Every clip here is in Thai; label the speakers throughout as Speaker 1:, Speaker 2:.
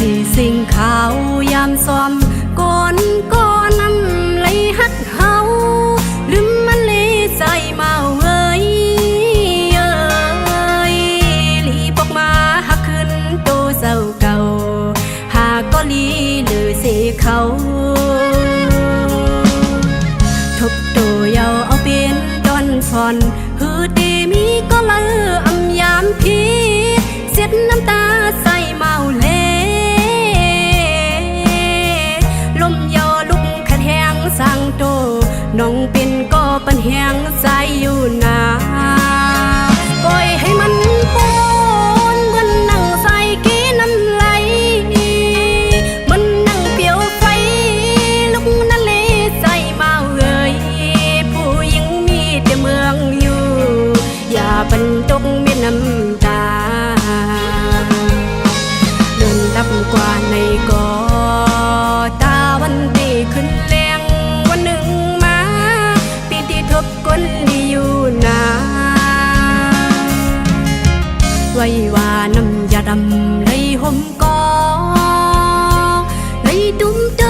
Speaker 1: พี่สิ่งขาวยามซ้อมก่อนก็นำไหลฮักเฮาลืมมันเลยใจมาเว้ยลีปอกมาหักขึ้นโตเศร้าเก่าหากก็ลีหรือเสเขาทบโตเยาเอาเป็นดอนฟอนฮือตีมีก็เลืออำยามพี่เสียดน้ำตาใส่เมาเล่ลมยอลุกขัดแหงสั่งโตน้องเป็นก็ปันแหงใจอยู่นาปล่อยให้มันปนเหมือนนั่งใส่กีน้ำไหลมันนั่งเปียวไฟลุกนั่นเลยใจเมาเอ่ยผู้หญิงมีแต่เมืองอยู่อย่าบรรจงมีน้ำตาเดินดับกว่าในกอตาวันดีขึ้นแรงวันหนึ่งมาปีที่ทบก้นดีอยู่นาไว้ว่าน้ำยาดำเลยห่มกอเลยตุ้มเจ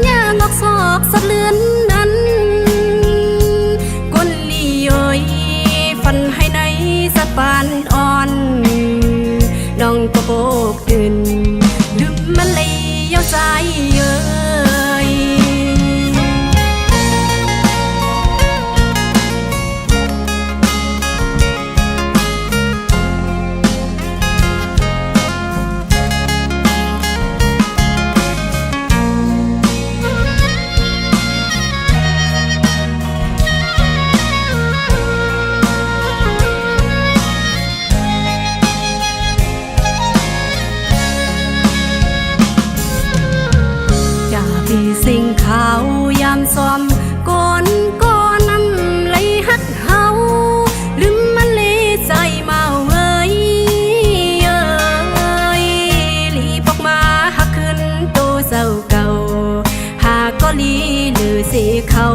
Speaker 1: อย่างอกซอกสะเลือนนั้นก้นลีเอ้ยฟันให้ในสะปานอ่อนน้องก็โบกตื่นลืมมันเลยเย้าใจเอ้ยพี่สิ่งขาวยามซ้อมก่อนก็นำไหลฮักเฮาลืมมันเลยใจเมาเว้ยลีปอกมาหักขึ้นโตเศร้าเก่าหากก็ลีหรือเสเขา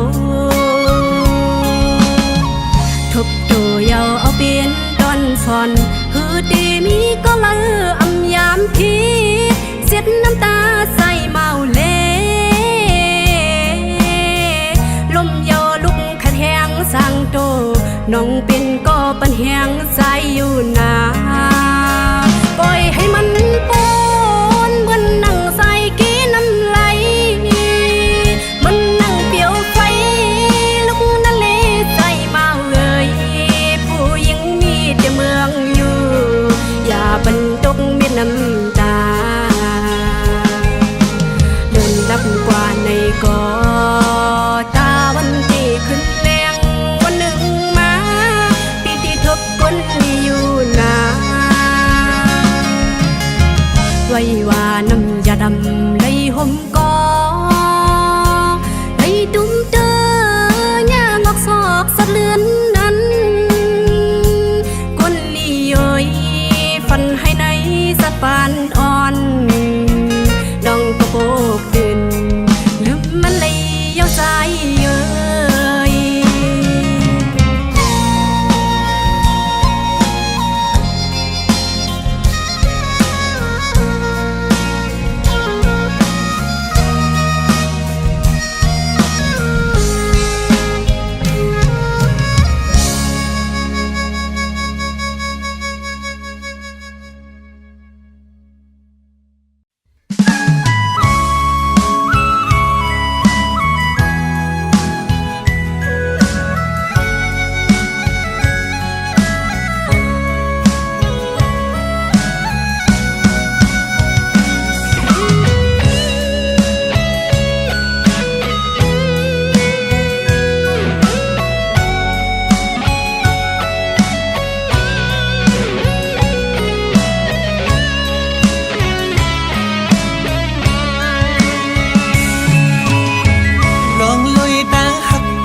Speaker 1: ทบโตเยาเอาเป็นดอนฟอนฮือตีมีก็เลืออำยามพี่เสียดน้ำตาใส่เมาเล่ลมยอลุกขัดแหงสั่งโตน้องเป็นก็ปันแหงใจอยู่นาปล่อยให้มันปนเหมือนนั่งใส่กีน้ำไหลมันนั่งเปียวไฟลุกนั่นเลยใจมาเอ่ยผู้หญิงมีแต่เมืองอยู่อย่าบรรจงมีน้ำตาเดินดับกว่าในกอตาวันที่ขึ้นแรงวันหนึ่งมาปีที่ทบก้นมีอยู่นาไว้ว่าน้ำยาดำเลยห่มกอเลยตุ้มเจอย่างอกซอกสะเลือนนั้นก้นลีเอ้ยฟันให้ในสะปานอ่อนน้องก็โบกตื่นลืมมันเลยเย้าใจเอ้ย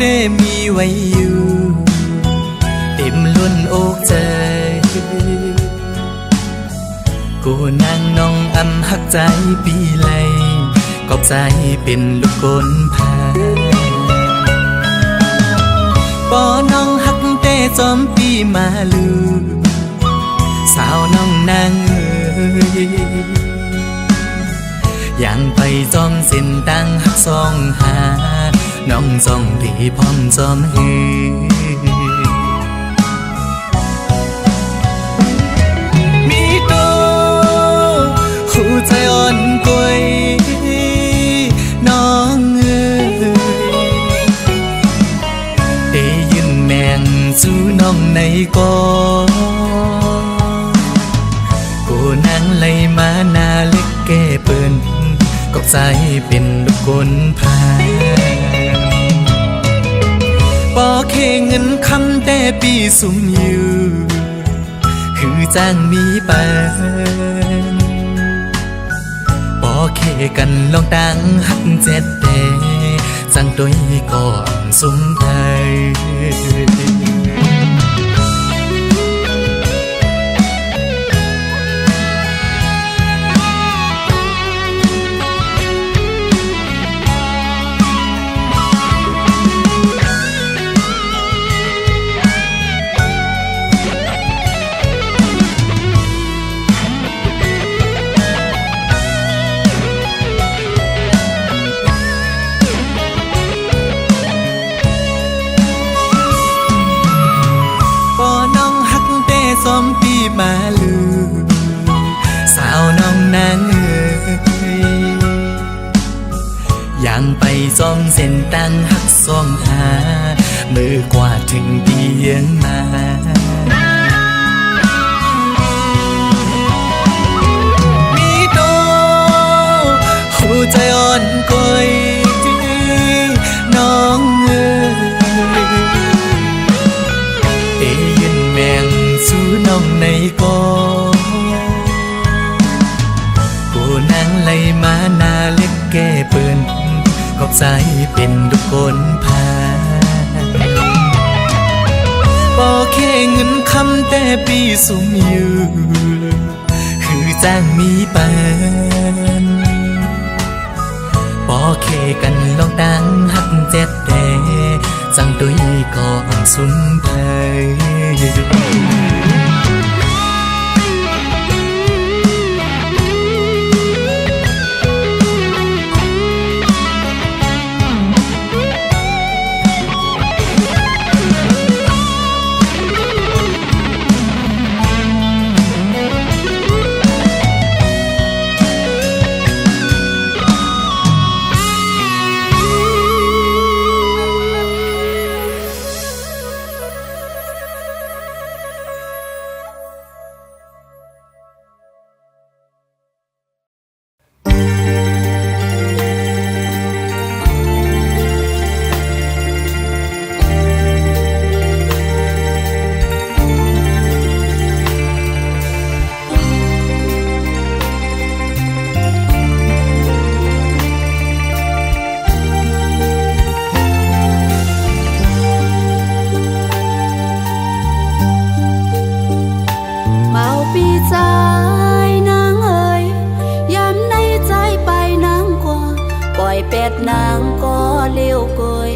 Speaker 2: แต่มีไว้อยู่เต็มล้นอกใจกูนั่งน้องอำหักใจปีไหลกอบใจเป็นลูกกลพาปอน้องหักแต่จอมปีมาลือสาวน้องนางเอ๋ย อย่างไปจอมเส้นตั้งหักซองหาน้องจองพี่พร้อมจอมฮือมีโตหูใจอ่อนกวยน้องเอ๋ยได้ยินแมงจูน้องในกอกูนั่งไล่มาหน้าเล็กแก่เปิ้นกบใจเป็นลูกคนพาปอเคเงินคำแต่ปีสุ่มอยู่คือจ้างมีปานปอเคกันลองตั้งหักเจ็ดแต่สั่งตัวก่อนสุ่มไทยซ้อมปีมาลือสาวน้องนางเอ๋ยอย่างไปซ้อมเส้นตั้งหักซ้อมหามือกว่าถึงเตียงมามีโตหูใจอ่อนกวยน้องเอ๋ยแมงสู้น้องในกอกูนั่งไล่มาหน้าเล็กแก่เปิ้นขอบใจเป็นทุกคนพาปอแค่เงินคำแต่ปีสุ่มอยู่คือจ้างมีปานปอแค่กันลองตั้งหักเจ็ดแต่จังตุยก่อนสุ่มไทย
Speaker 1: นางก็เลี้ยวกย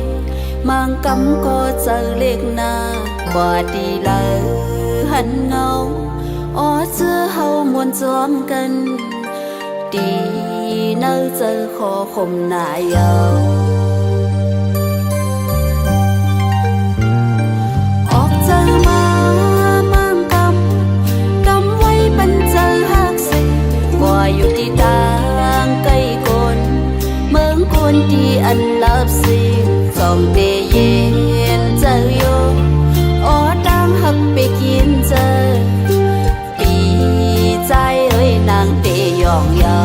Speaker 1: มังกำก็เจอเล็กนาบ่ดีเลยหันเงาอ๋อเจอเฮามวนจอมกันดีเนอเจอขอคมนายเยาออกเจอมามังกำไว้เป็นเจอหักสิว่าอยู่ที่ต่างไกลคนเมืองคนที่อันลับสิส่องเตเย็นเจอโยอ๋อดังหักไปกินเจอปีใจเอ้ยนางเตยองยา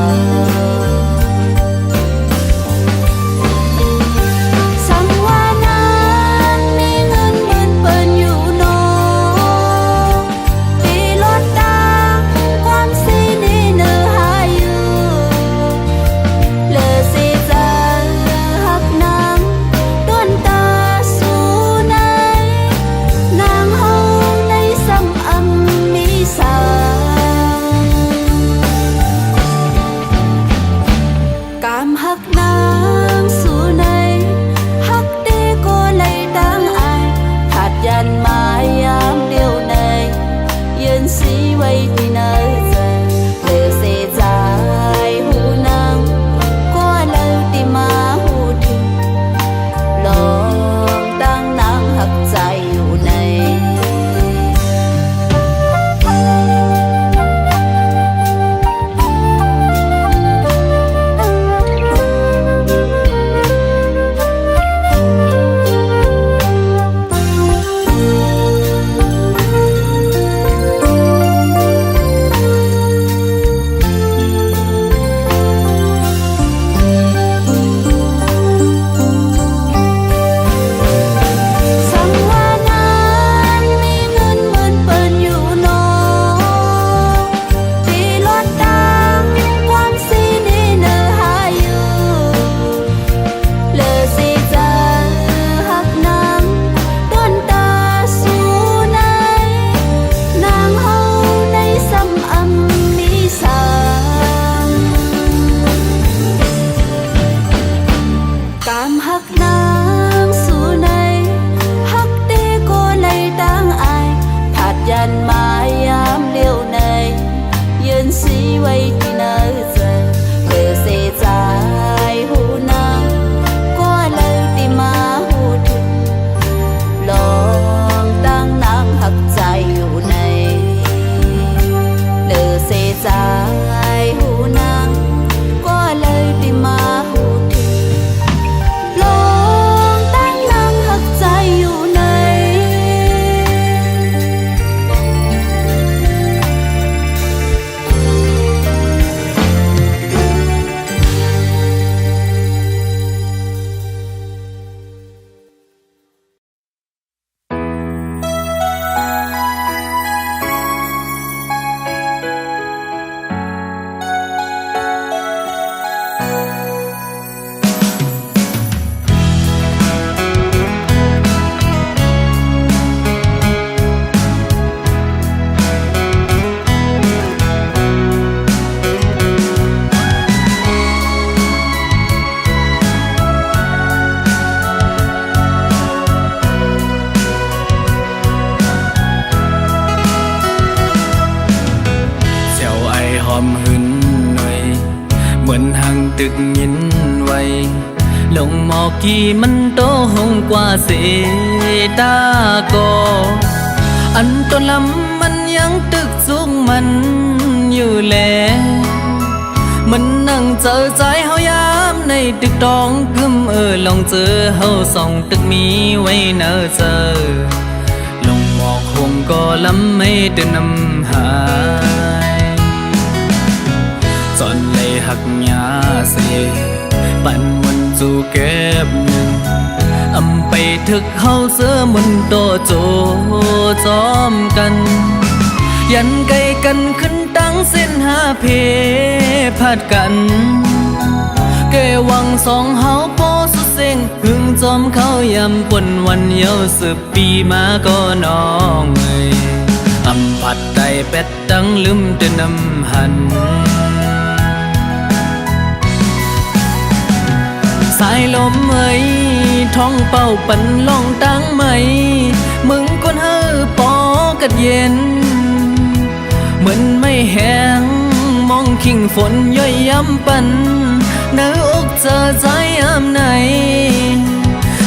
Speaker 2: ความหึนหน่อยเหมือนห่างตึกยินไว้ลงหมอกกี่มันโตหงกว่าเสตากออันต้นลำมันยังตึกสูงมันอยู่แลมันนั่งเจอใจเฮายามในตึกตองกึมลองเจอเฮาส่องตึกมีไว้เนอเจอลงหมอกคงก็ลำไม่เดินนำหายจอนเลยหักยาเสปันมันจูเก็บหนึ่งอำไปถึกเฮาเสือมันโตโจจอมกันยันไกลกันขึ้นตั้งเส้นหาเพพัดกันเกวังสองเฮาโพสุเซงหึงจอมเขายำปนวันเยา10 ปีมาก็น้องอำผัดไตเป็ดตั้งลืมเดินนำหันสายลมท้องเป่าปันล่องตั้งไหมมึงคนเฮอปอกัดเย็นเหมือนไม่แห้งมองขิงฝนย่อยย้ำปันเนื้ออกเจอใจยามไหน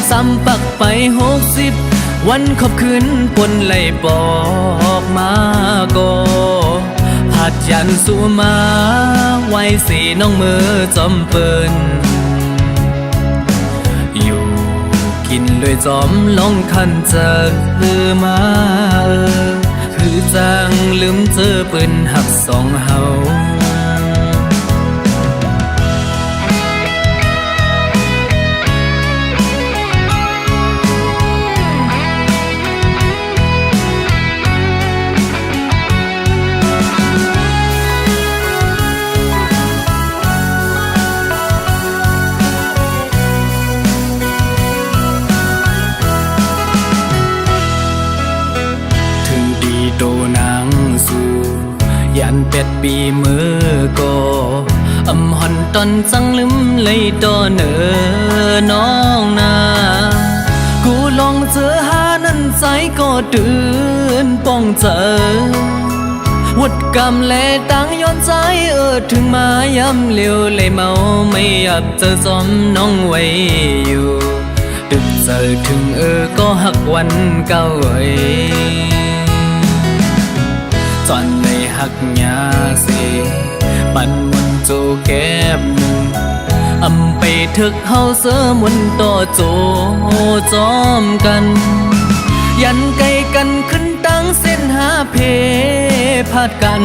Speaker 2: ซ้ำปักไป60 วันขอบคืนปนไหลปอกมาก็ผัดยันสู่มาไว้สีน้องมือจอมเปิ้นอยู่กินเลยจอมลองคันเจอมาคือจังลืมเจอปืนหักสองเฮาโตนางสู่ยันเป็ดปีมือก็อำหอนตอนจังลืมเลยต่อเนอน้องนากูลองเจอหานั้นใจก็ตื่นป้องเจอวัดกรรมและตั้งย้อนใจถึงมาย้ำเลี้ยวเลยเมาไม่อยากเจอจอมน้องไว้อยู่ดึกเจอถึงก็หักวันเก่าจอนเลยหักยาเสปันมันโจแก็บหนึ่งอำไปถึกเฮาเสือมันต่อโจจอมกันยันไกลกันขึ้นตั้งเส้นหาเพพัดกัน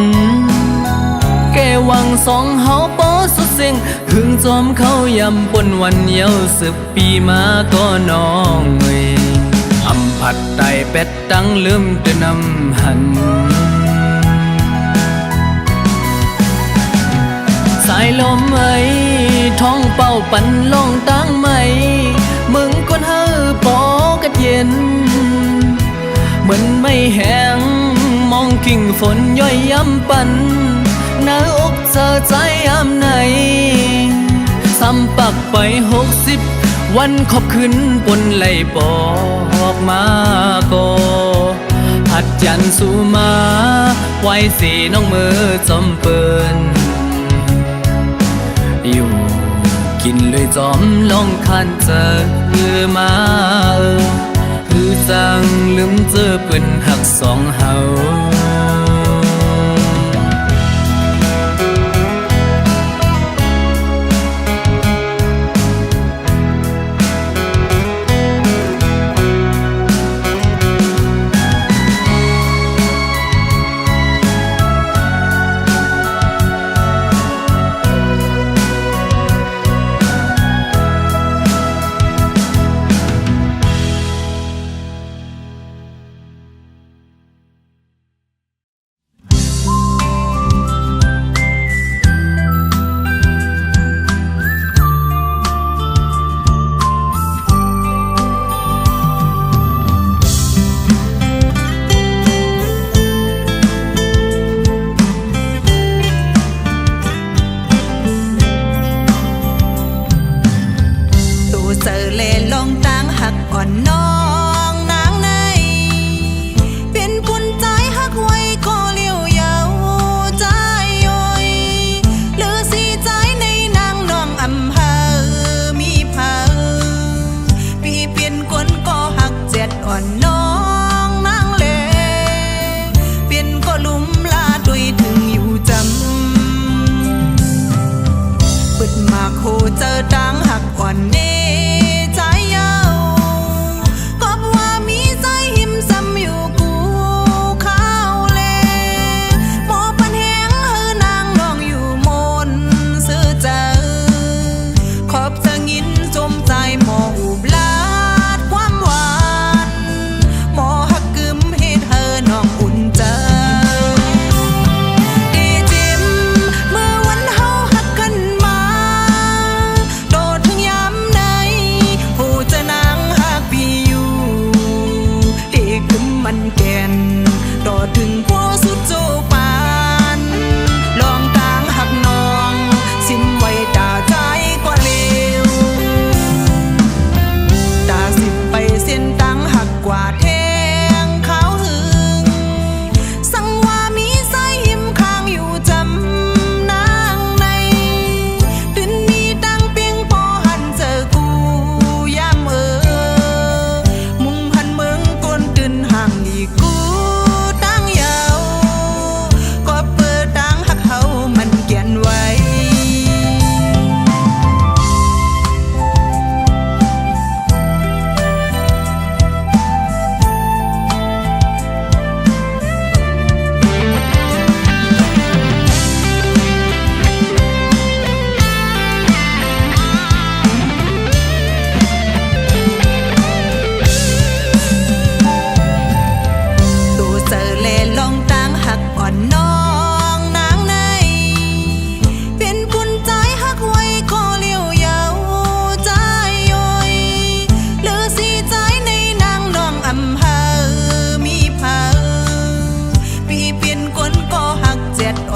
Speaker 2: แกวังสองเฮาปอสุดเสียงหึงจอมเขายำปนวันเยา10 ปีมาก็น้องอำผัดไตเป็ดตั้งลืมเดินนำหันสายลมท้องเป่าปันล่องตั้งไหมมึงคนเฮอปอกัดเย็นเหมือนไม่แห้งมองกิ่งฝนย่อยย้ำปันหน้าอกเจอใจยามไหนซ้ำปักไป60 วันขอบคืนปนไหลปอกมาก็ผัดยันสู่มาไว้สีน้องมือจอมเปิ้นอยู่กินเลยจอมลองคันเจอมาคือจังลืมเจอปืนหักสองเฮา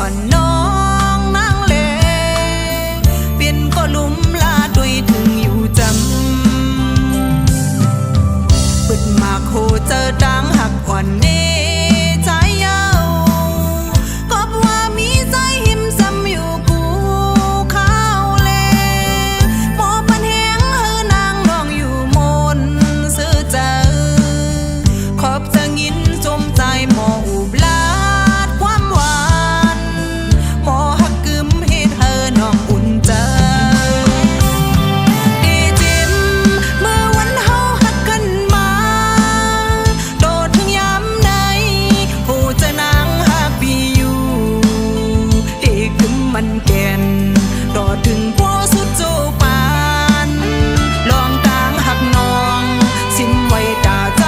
Speaker 2: อ่อนน้องนางเลเปลี่ยนก็ลุ่มลาด้วยถึงอยู่จำเปิดมาโคเจอดังหักอ่อนเนใจเย้าก็ว่ามีใจหิมซ้ำอยู่กูข้าวเลหมอปันแหงเฮอนางน้องอยู่มนซื้อเจอขอบจะงินจมใจหมออุบลาดความหวานหมอหักกึมให้เธอน้องอุ่นใจดีจิมเมื่อวันเฮาหักกันมาโดดถึงยามไหนผู้จะนางหักปีอยู่ที่กึมมันแก่นโดดถึงพ่อสุดโจปานลองตางหักน้องสิมไว้ตาใจ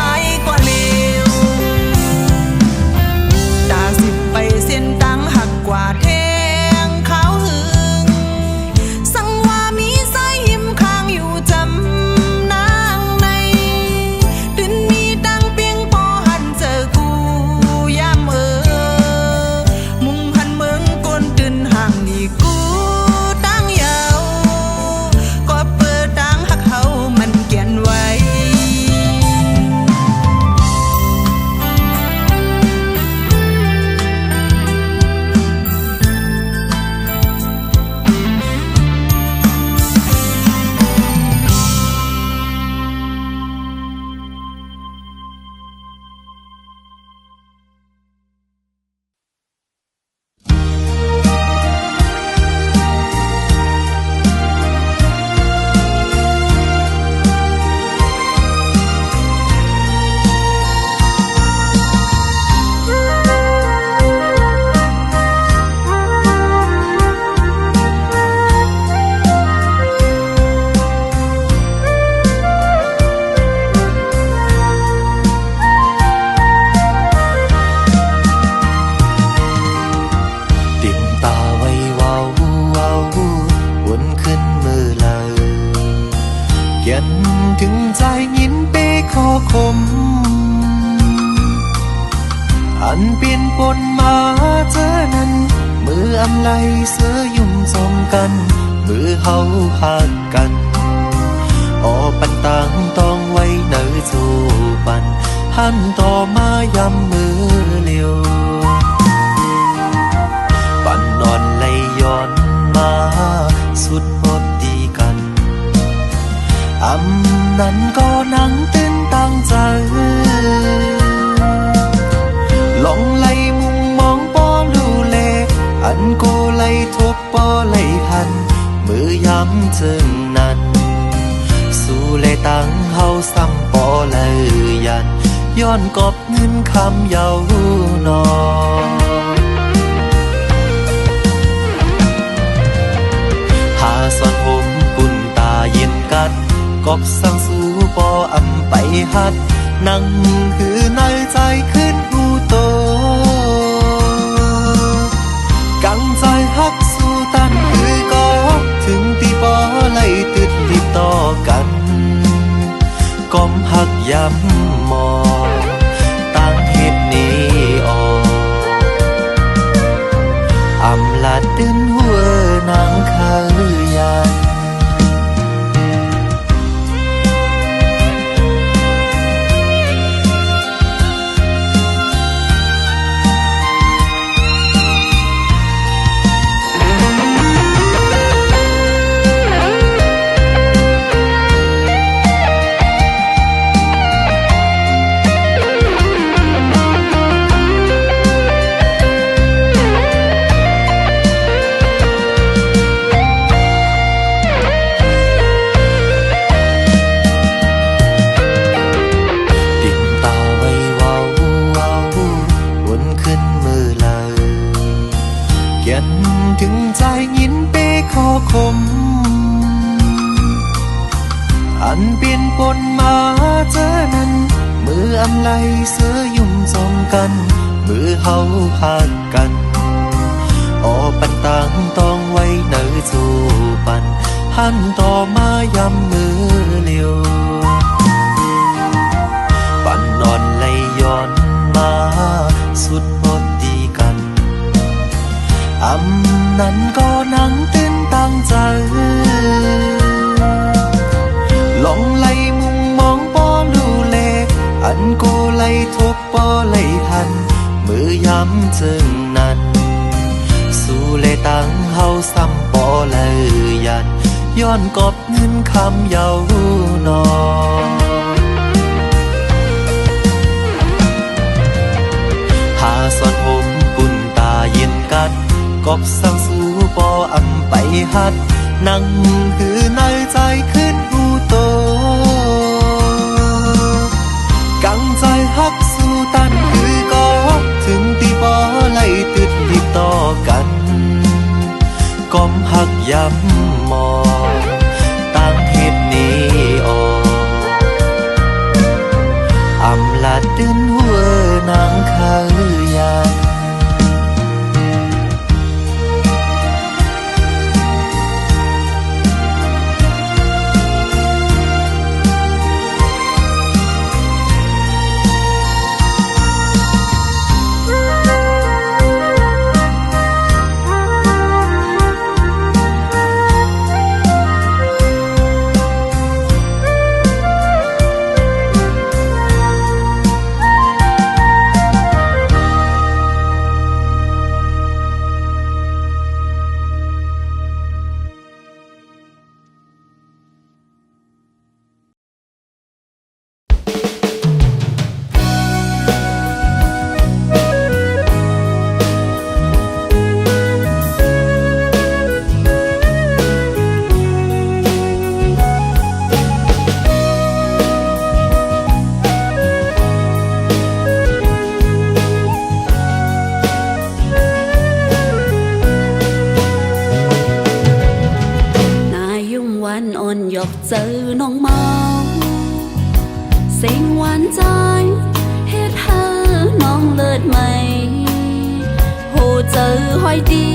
Speaker 2: ก็เลวตาสิบไปเส้นตังหักกว่าแทงเขาหึงสั่งว่ามีสายหิมข้างอยู่จำนางในดินมีตังเปียงพอหันเจอกูยามมุงหันเมืองก้นตื่นห่างนี่กูตั้งยาวก็เปิดตังหักเขามันเกียนไว้ ติดตาไว้เว้าวนขึ้นมือเลยเขียนถึงใจยินเปขอคมอันเปลี่ยนปนมาเจอนั้นมืออำไลเสือยุ่มสมกันมือเฮาหักกันออปันตังต้องไว้เนอจูปันหันต่อมายำมือเลียวปันนอนไหลย้อนมาสุดบทดีกันอำนั้นก็นั่งตื่นตั้งใจลองไหลมุงมองปอลูเลอันโกไหลทบปอไหลหันมือย้ำจึงนั้นสู้เลยตั้งเฮาซ้ำปอเลยยันย้อนกอบเงินคำเยาวนอหาสอนผมกุนตาเย็นกัดกอบสั่งสู้ปออำไปหัดนั่งคือในใจขึ้นหูโตกังใจฮักสู้ตันคือก็ถึงตีปอไล่ติดติดต่อกันก้มหักย้ำมองตั้งเหตุนี้ออกอำลาตื่นหัวนางเคยยันถึงใจยินเปขอคมอันเปลี่ยนปนมาเจอนั้นมืออำไลเสือยุ่มสมกันมือเฮาหักกันออปันตังต้องไว้เนอจูปันหันต่อมายำมือเลียวปันนอนไหลย้อนมาสุดบทดีกัน อำนั้นก็นั่งตื่นตั้งใจลองไล่มุมมองปอลูเลอันกูไล่ทบปอไล่ทันมือย้ำจึงนั้นสู้เลยตั้งเฮาซ้ำปอเลยยันย้อนกอบเงินคำเยาวนอหาสอนผมกุนตาเย็นกัดกอบสั่งสู้ปออำไปหัดนั่งคือในใจขึ้นหูโตกังใจฮักสู้ตันคือก็ถึงตีปอไล่ติดติดต่อกันก้มหักย้ำมองตั้งเหตุนี้ออกอำลาดินหัวนางขายาเจอน้องเมาเสียงหวานใจเฮ็ดเธอน้องเลิศไหมโหเจอหอยดี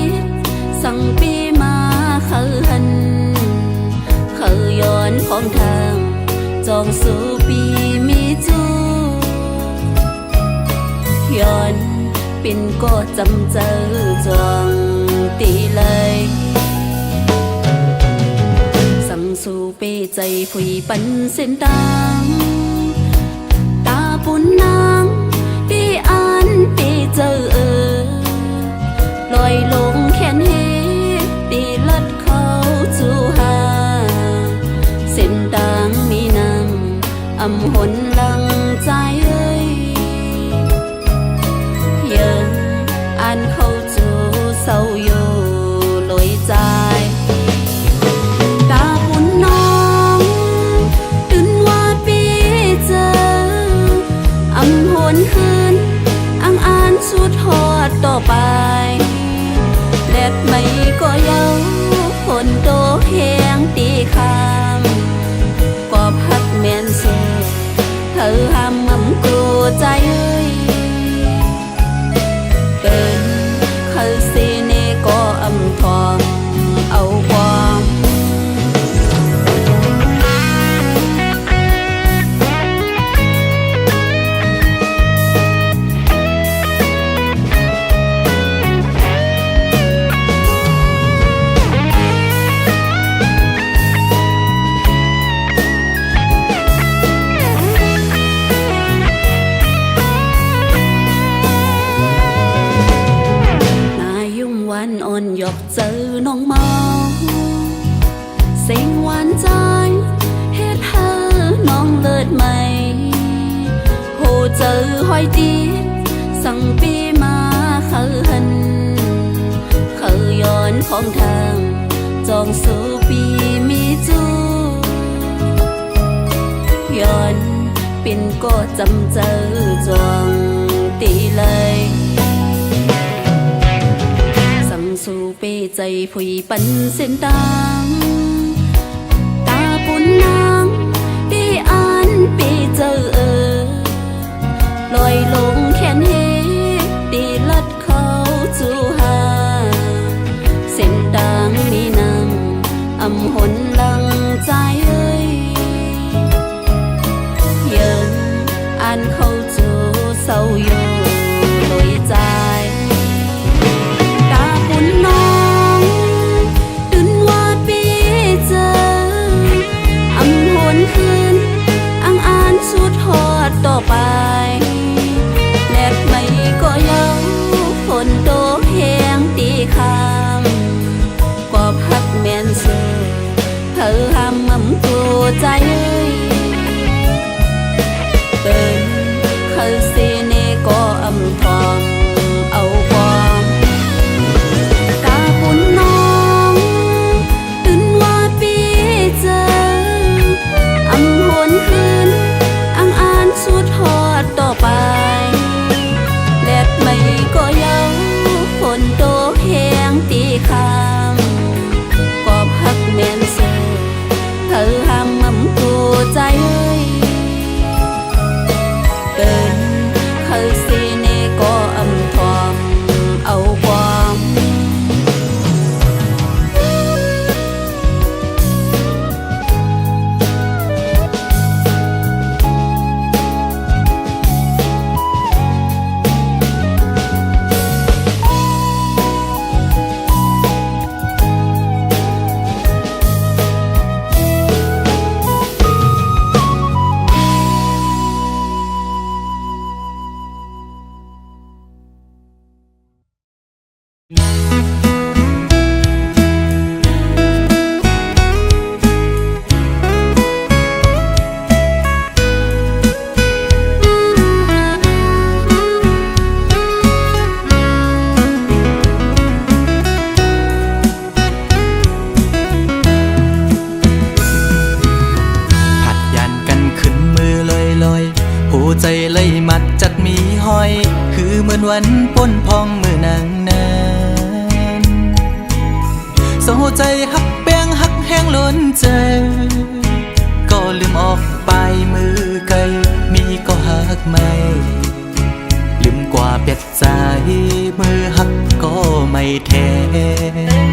Speaker 2: สั่งปีมาเขาหันเขาย้อนของทางจองสู่ปีมีจูย้อนปิ่นก็จำเจอจวงตีเลยสู่เปใจผุยปันเส้นตางตาปุ่นนางปีอันปีเจอลอยลงแขนเฮตีลัดเขาจูหาเส้นตางมีนำอำหนลังใจยังอันเขาจูเศร้าอยู่ลอยใจสุดหอดต่อไปแดดไม่ก็เย้าฝนโตแห้งตีคำก็พักแม่นเสือเธอห้ามมั่มกลัวใจเป็นเขาซีเนก็อำทองเอาความหยอกเจอน้องเมาเสียงหวานใจเฮ็ดเธอน้องเลิศไหมโหเจอหอยดีสั่งปีมาเขาหันเขาย้อนของทางจองสู่ปีมีจูย้อนปิ่นก็จำเจอจวงตีเลยสู่เปใจผุยปันเส้นตางตาปุ่นนางปีอันปีเจอลอยลงแขนเฮตีลัดเขาจูหาเส้นตางมีนำอำหนลังใจยังอันเขาจูเศร้าอยู่ลอยใจตาปุ่น ผัดยันกันขึ้นมือลอยๆหัวใจเลยมัดจัดมีห้อยคือเหมือนวันป้นพองมือนางนั้นเศร้าใจหักแป้งหักแห้งล้นใจก็ลืมออกไปมือไกลมีก็หักไม่ลืมกว่าเป็ดใจมือหักก็ไม่แทน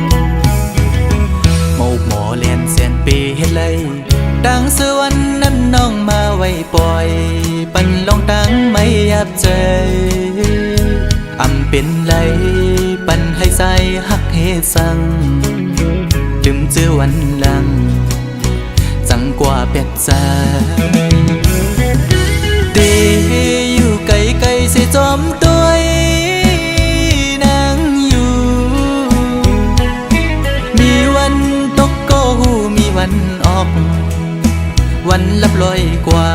Speaker 2: หมกหมอเลียนเสียนปีเฮ็ดเลยดังสวรรค์นั้นน้องมาไว้ปล่อยปันลองตั้งไม่ยับใจอำเป็นไรปันให้ใส่หักเฮสังลืมเจอวันหลังจังกว่าเป็ดใจเดอยู่ไกลไกลเสียจอมตัวนางอยู่มีวันตกก็หูมีวันออกวันลับลอยกว่า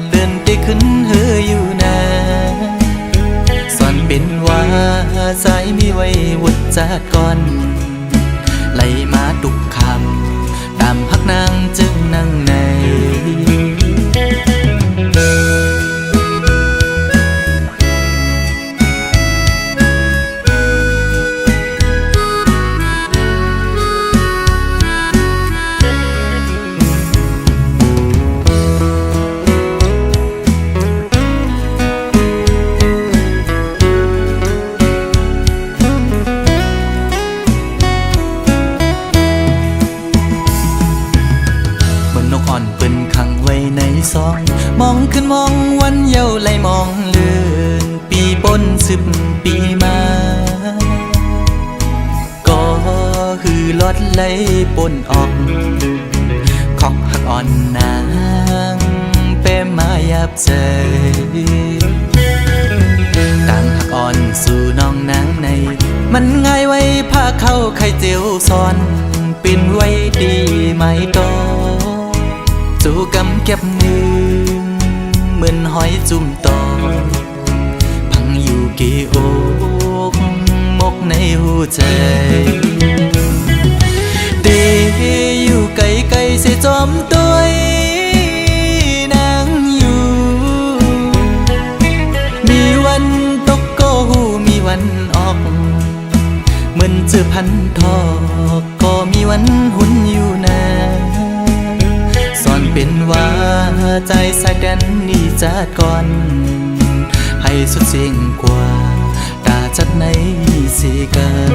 Speaker 2: เลื่อนไปขึ้นเฮออยู่นะส่วนเป็นว่าสายมีไว้วุดจากก่อนไหลมาตุกคำตามพักนางจึงนั่งในซองมองขึ้นมองวันเยาว์ไหลมองเลื่อนปีปน10 ปีมาก็คือลดไหลปนออกขอกหักอ่อนนางเป้มายับใจต่างหักอ่อนสู่น้องนางในมันง่ายไว้ผ้าเข้าไข่เจียวซ้อนปิ่นไว้ดีไหมตอจูกำเก็บหนึ่งเหมือนหอยจุ่มตอพังอยู่กี่อกมกในหัวใจเดอยู่ไกลไกลเสียจอมตัวนางอยู่มีวันตกก็หูมีวันออกเหมือนเจอพันทอกก็มีวันหุ่นอยู่นะส่วนเป็นว่าใจสายแดนนี่จัดก่อนให้สุดเสียงกว่าตาจัดในสีกัน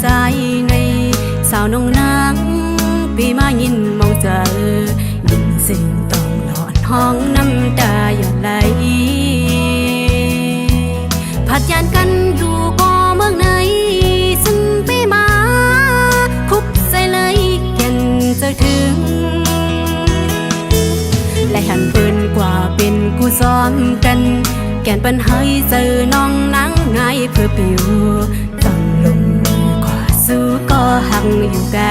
Speaker 1: ใจในสาวน้องนางปีมายินมองเจอยินสิ่งต้องหลอดห้องน้ำตาหยดไหลผัดยานกันอยู่บ่เมืองไหนซึ่งปีมาคุบใส่เลยแก่นจะถึงและหันปืนกว่าเป็นกูซ้อมกันแก่นปัญหาเจอน้องนางไงเพื่อปิวต้องลงมือกว่าสู้ก็หักอยู่ไกล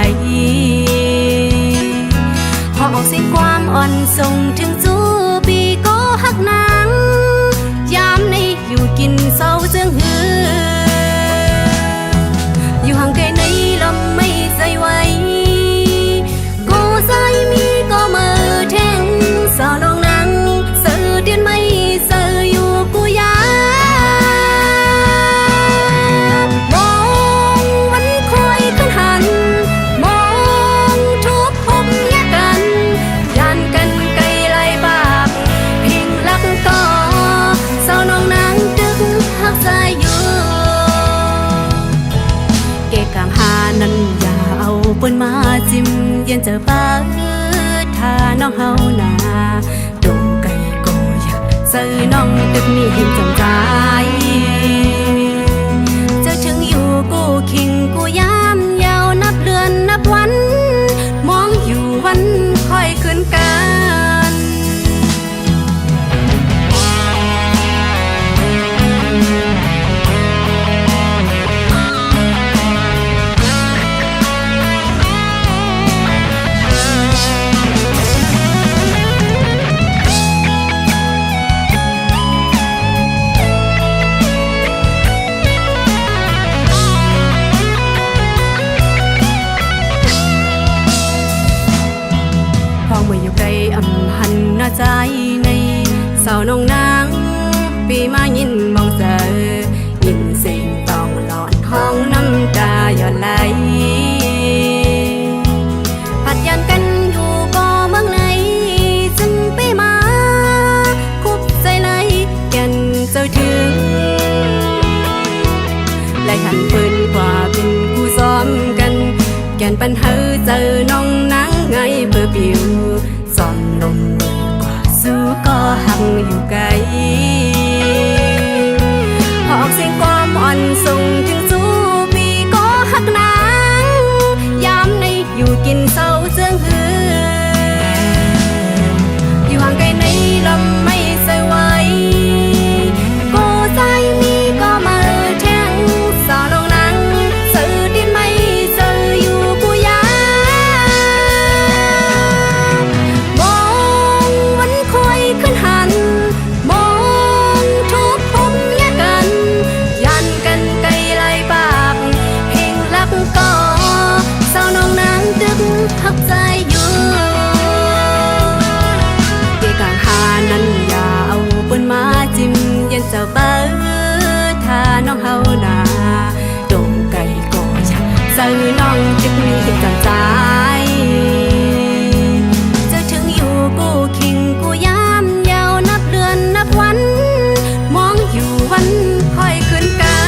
Speaker 1: พอออกสิ่งความอ่อนส่งถึงสู้ปีก็หักนางยามในอยู่กินเศร้าเจืองหืออยู่ห่างไกลในลำไม่ใจไหวก็ใจมีก็มือแทงสาวน้องนางเสือเดียนไม่เสืออยู่กู นมาจิ้มเย็นเจอป้าถ้าน้องเฮาหนาดงไก่ก็อยากซื้อน้องตึกนี้เห็นจำใจเจะถึงอยู่กูคิงกูยามยาวนับเดือนนับวันมองอยู่วันค่อยขึ้นกันหันหน้าใจในสาวน้องนางปีมายินมองเจอยินเสียงต้องหลอนห้องน้ำตาหยดไหลผัดยันกันอยู่บ่เมืองไหนจึงไปมาคุบใจไหลแก่นเจ้าถึงไล่หันปืนกว่าเป็นคู่ซ้อมกันแก่นปัญหาเจอน้องนางไงเพื่อปิวซ่อนลมกว่าสู้ก็หักอยู่ไกลหอกเสียงความอ่อนส่งถึงสู้ปีก็หักนางยามในอยู่กินเศร้าเจืองหืออยู่ห่างไกลในลมไม่ใส่ไหวกูใจมีก็มาแทงสาวลงนังสื่อดินไม่สื่ออยู่กูยามองวันคอยขึ้นหันมองทุกพมแยกกันยันกันไกลไล่ปากเพลงรักก็สาวน้องนางดึกหักใจอยู่เกกางหานั้นอย่าเอาปืนมาจิ้มยันเจ้าเบิดถ้าน้องเฮาหนาดงไก่ก็อยากซื้อน้องจึกมีจำใจจะถึงอยู่กูคิงกูยามยาวนับเดือนนับวันมองอยู่วันค่อยขึ้นกัน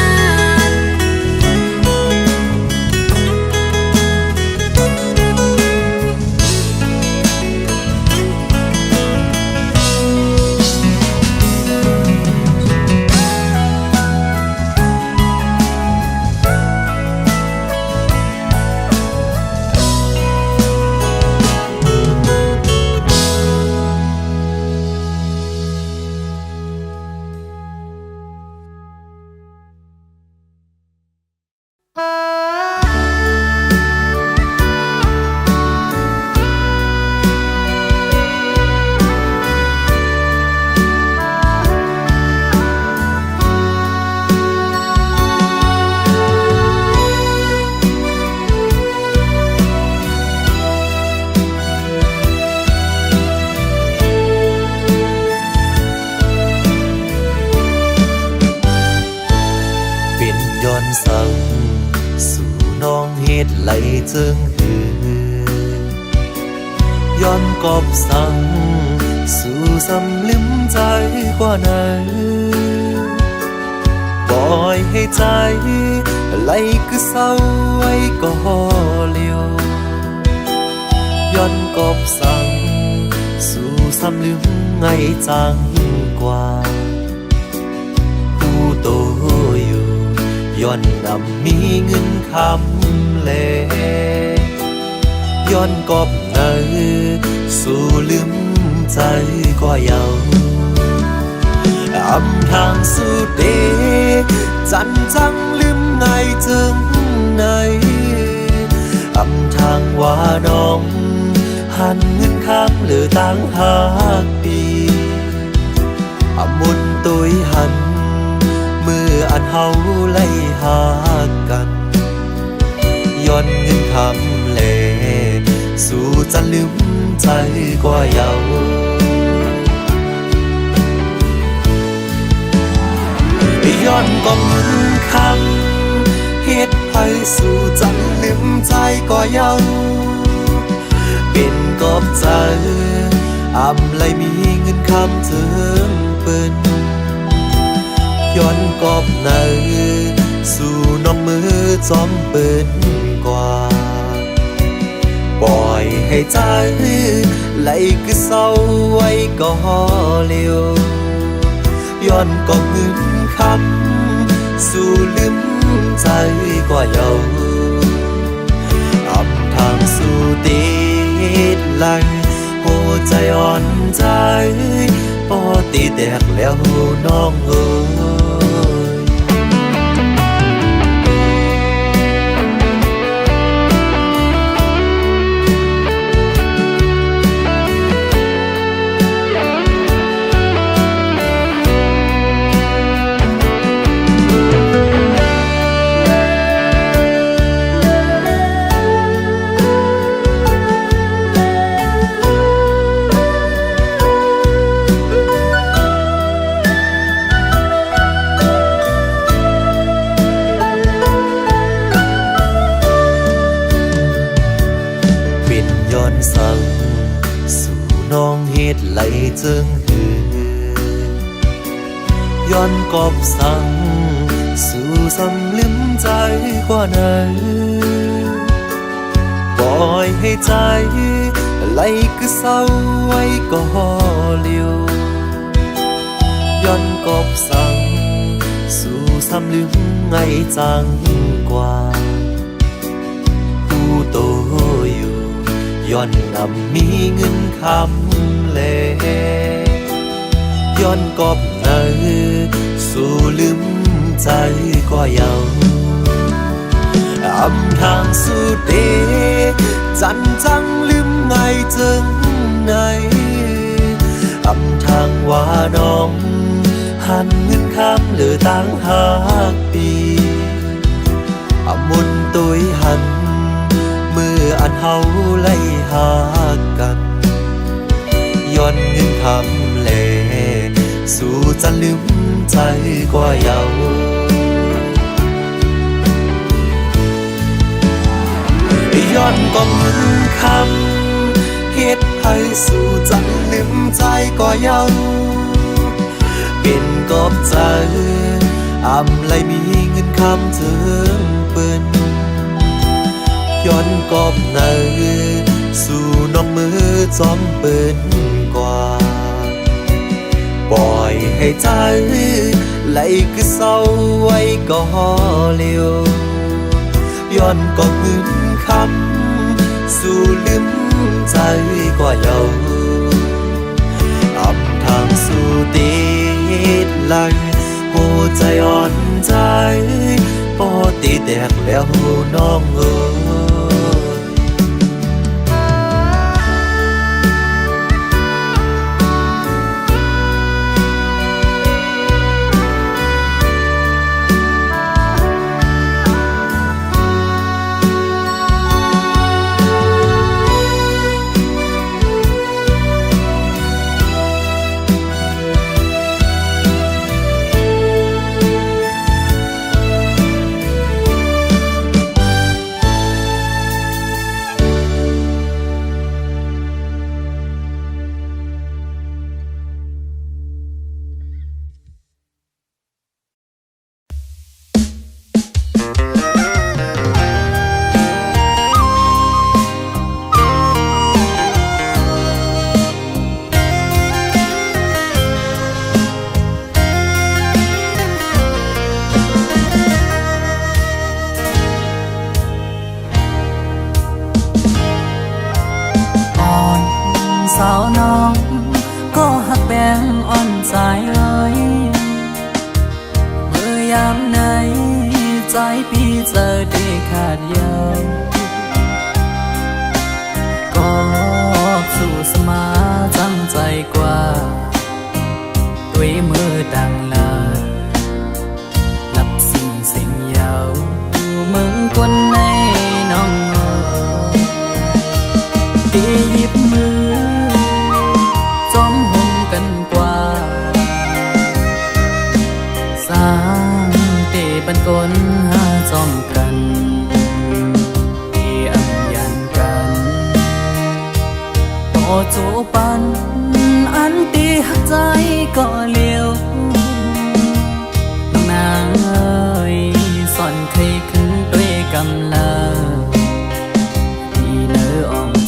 Speaker 2: ไหลเจิงหือย้อนกอบสั่งสู่สำลืมใจกว่านั้นปล่อยให้ใจไหลคือเศร้าไว้ก็เลี้ยวย้อนกอบสั่งสู่สำลืมไงจังกว่าผู้โตอยู่ย้อนนำมีเงินคำเลย้อนกอบเงาสู่ลืมใจก็ยาวอำทางสู่เดจันจังลืมไงจึงไหนอำทางว่าน้องหันเงินข้างหรือต่างหากดีอำมุนตุยหันเมื่ออันเฮาไล่หากันย้อนเงินคำเลสู่จะลืมใจกว่าเยาย้อนก็เงินคำเฮ็ดให้สู่จะลืมใจกว่าเยาเป็นกอบใจอำเลยมีเงินคำถึงเปิ้นย้อนกอบเนื้อสู่น้องมือจอมเปิ้นกว่า ปล่อยให้ใจไหลคือเศร้าไว้ก็เร็วย้อนก็เงินคำสู่ลืมใจก็เยาอำทางสู่ติดไหลหัวใจอ่อนใจปอตีแตกแล้วน้องเอ๋ยสั่งสู่น้องเฮ็ดไหลเจิงหือย้อนกอบสั่งสู่สำลืมใจกว่านั้นปล่อยให้ใจไหลคือเศร้าไว้ก็เลี้ยวย้อนกอบสั่งสู่สำลืมไงจังกว่าผู้โตอยู่ย้อนนำมีเงินคำแลย้อนกอบเนอสู่ลืมใจก็เยาอำทางสู่เดจันจังลืมไงจึงไหนอำทางว่าน้องหันเงินคำเหลือต่างหากปีอำมุนตุยหันเมื่ออันเฮาไล่หากันย้อนเงินคำแลสู่จะลืมใจกว่าเยาย้อนก็เงินคำเฮ็ดให้สู่จะลืมใจกว่าเยาเป็นกอบใจอำเลยมีเงินคำถึงเปิ้นย้อนกอบเนอสู่น้องมือจอมเปิ้นกว่าปล่อยให้ใจไหลคือเศร้าไว้ก็เลี้ยวย้อนก็เงินคำสู่ลืมใจกว่าเยาอำทางสู่ติดไหลหัวใจอ่อนใจปอตีแตกแล้วน้องเอ๋ย
Speaker 3: สาวน้องก็หักแบงอ่อนใจเลยเมื่อยามไหนใจพี่เจอได้ขาดเยาก็สู่สมาจังใจกว่าด้วยมือดังลานับสิ่งเยามึงคนในน้องที่หยิบมือจอมห่มกันกว่าสร้างเตบันกลหาจอมกันที่อัมยันกันพอจูปันอันตีหักใจก็เลี้ยวน้องนางเอ้ยสอนเคยขึ้นด้วยกำลังที่เนื้ออ่อน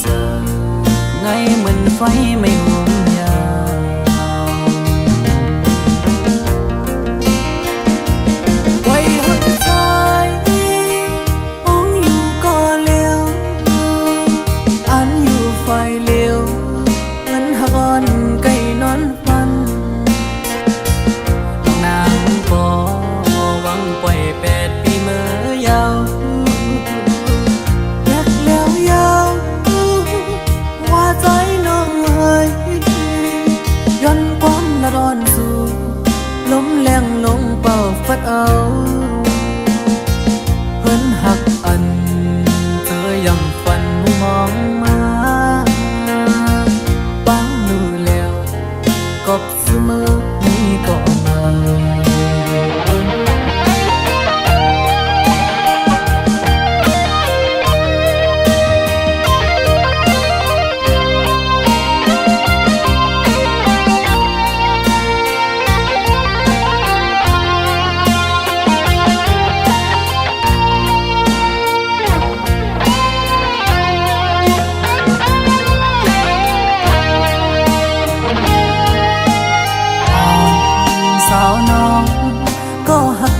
Speaker 3: แรงลงเป่าฟัดเอาเพิ่นหักอันเธอยังฝันมองมาบังดูแล้วกบเสมอนี้ก็มา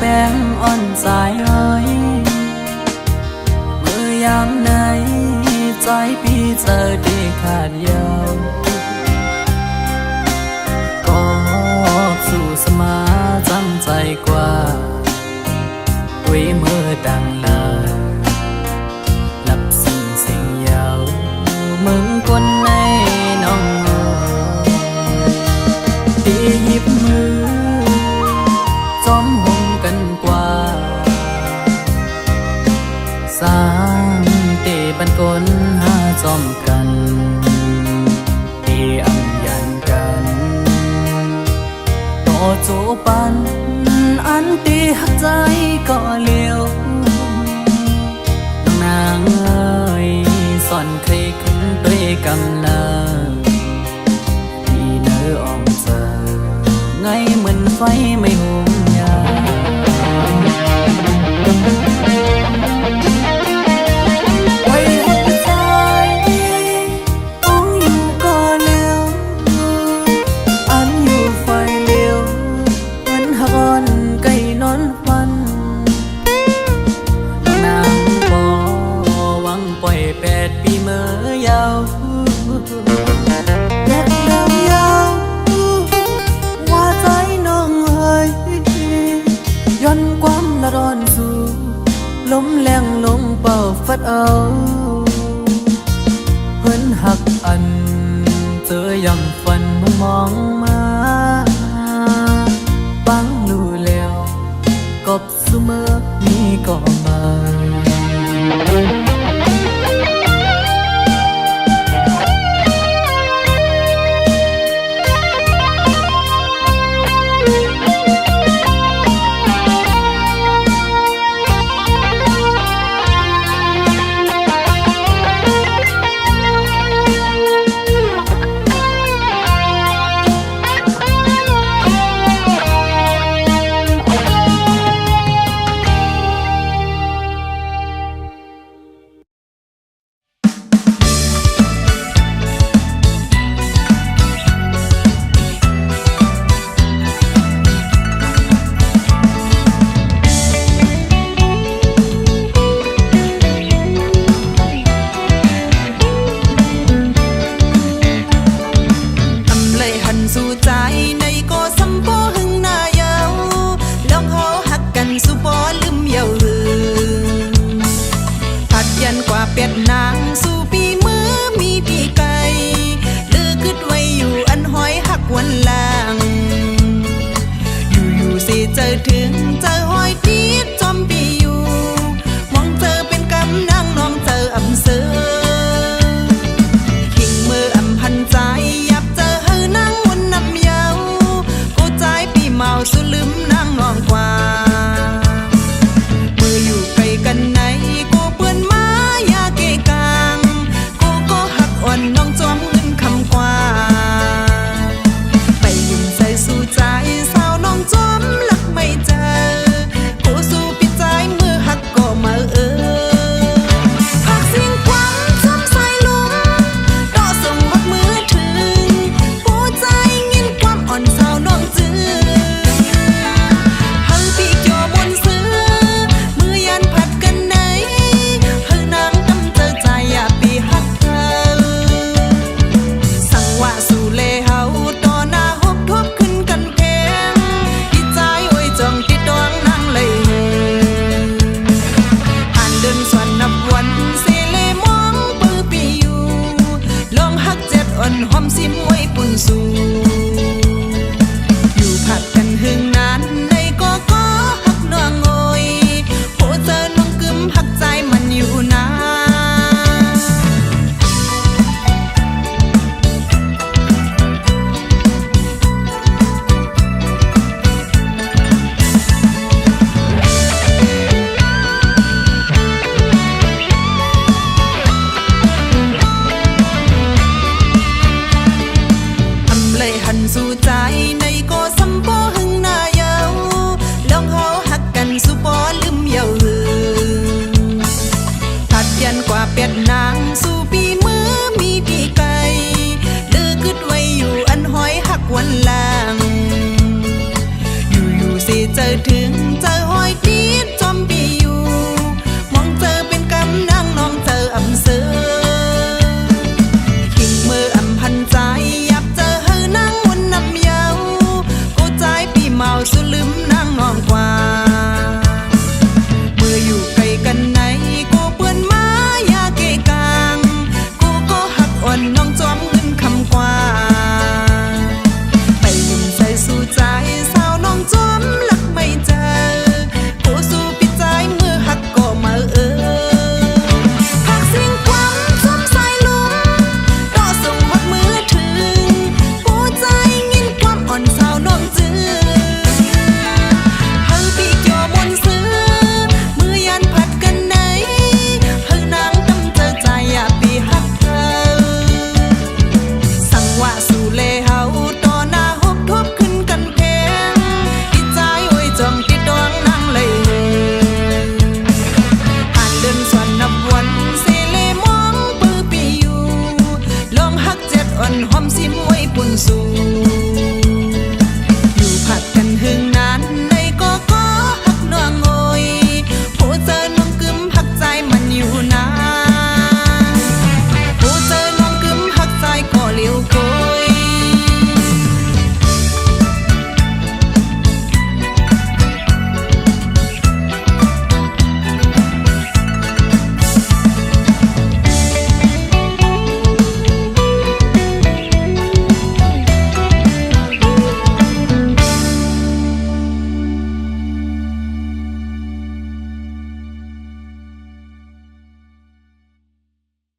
Speaker 3: แป้งอ่อนสายเอ้ยเมื่อยามไหนใจพี่เจอที่ขาดยาวก็สู่สมาจังใจกว่าด้วยมือดังลาหลับสิ่งเสียงยาวมึงคนในน้องที่หยิบมือจอมหงกันกว่าสร้างเตบันกลหาจอมกันที่อังยันกันต่อโจปันอันตีหักใจก็เลี้ยวน้องนางเอ้ยสอนเคยขึ้นด้วยกำลังที่เนื้ออ่องเจอไงเหมือนไฟไม่หุมไว้หัวใจต้องอยู่ก่อนเร็วอันอยู่ไฟเร็วเหมือนหักอ่อนไก่นอนฟันนางบ่หวังปล่อย8 ปีเมื่อยาวแยกยาวว่าใจน้องเอ้ยย้อนความละร้อนสู่ลมแรงลงเป่าฟัดเอาเพิ่นหักอันเจอยังฝันมองมาบังดูแล้วกบเสมอนี้ก็มาเป็ดนางสู่ปีมือมีปีไก่ลือคิดไว้อยู่อันห้อยหักวันลางอยู่สิเจอถึงเจอห้อยตีดจอมปีอยู่มองเจอเป็นกำนางน้องเจออำเสอขิงมืออำพันใจยับเจอเฮอนางวนนำเยากูใจปีเมาสุลืมนางน้องกว่ามืออยู่ไกลกันไหนกูเปื้อนมาน้องจอมเงินคำกว่าไปยุ่งใส่สู่ใจสาวน้องจอมลักไม่เจอกูสู่ปิดใจมือหักก็มาหักสิ่งควันจอมใส่ลุมต่อส่งหักมือถึงผู้ใจยินความอ่อนสาวน้องจื้อหัก
Speaker 4: สิเจอถึงเจอหอยตีดจอมปี